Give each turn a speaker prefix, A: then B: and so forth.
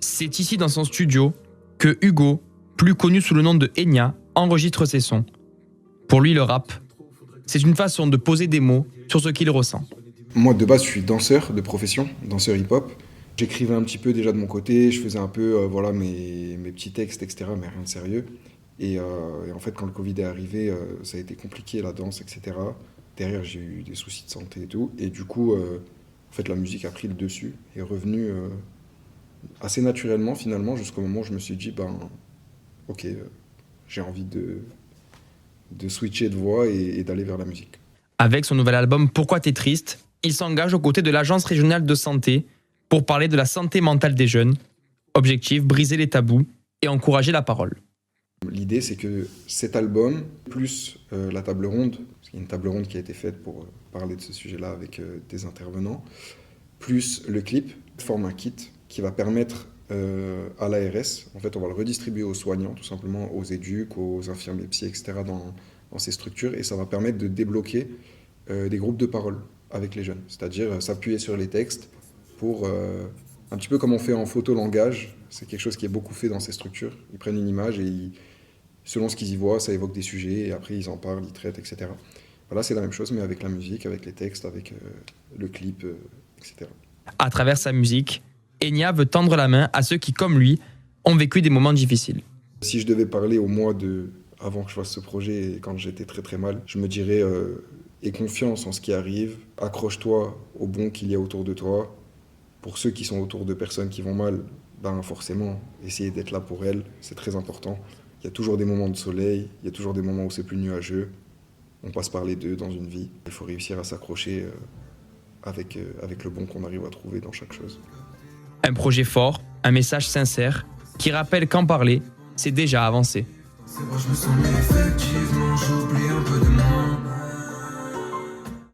A: C'est ici dans son studio que Hugo, plus connu sous le nom de Enya, enregistre ses sons. Pour lui, le rap, c'est une façon de poser des mots sur ce qu'il ressent.
B: Moi, de base, je suis danseur de profession, danseur hip-hop. J'écrivais un petit peu déjà de mon côté, je faisais un peu mes petits textes, etc., mais rien de sérieux. Et en fait, quand le Covid est arrivé, ça a été compliqué, la danse, etc. Derrière, j'ai eu des soucis de santé et tout. Et du coup, en fait, la musique a pris le dessus et est revenue assez naturellement, finalement, jusqu'au moment où je me suis dit, ok, j'ai envie de switcher de voix et d'aller vers la musique.
A: Avec son nouvel album Pourquoi t'es triste, il s'engage aux côtés de l'Agence régionale de santé pour parler de la santé mentale des jeunes. Objectif, briser les tabous et encourager la parole.
B: L'idée, c'est que cet album, plus la table ronde, parce qu'il y a une table ronde qui a été faite pour parler de ce sujet-là avec des intervenants, plus le clip, forme un kit qui va permettre à l'ARS, en fait, on va le redistribuer aux soignants, tout simplement, aux éducs, aux infirmiers psy, etc., dans ces structures, et ça va permettre de débloquer des groupes de parole avec les jeunes, c'est-à-dire s'appuyer sur les textes pour, un petit peu comme on fait en photo-langage, c'est quelque chose qui est beaucoup fait dans ces structures. Ils prennent une image et selon ce qu'ils y voient, ça évoque des sujets, et après ils en parlent, ils traitent, etc. Voilà, c'est la même chose, mais avec la musique, avec les textes, avec le clip, etc.
A: À travers sa musique, Enya veut tendre la main à ceux qui, comme lui, ont vécu des moments difficiles.
B: Si je devais parler au mois avant que je fasse ce projet, et quand j'étais très très mal, je me dirais aie confiance en ce qui arrive, accroche-toi au bon qu'il y a autour de toi. Pour ceux qui sont autour de personnes qui vont mal, forcément, essayer d'être là pour elles, c'est très important. Il y a toujours des moments de soleil, il y a toujours des moments où c'est plus nuageux. On passe par les deux dans une vie. Il faut réussir à s'accrocher avec le bon qu'on arrive à trouver dans chaque chose.
A: Un projet fort, un message sincère, qui rappelle qu'en parler, c'est déjà avancer.
C: C'est moi, je me sens, mais effectivement, j'oublie.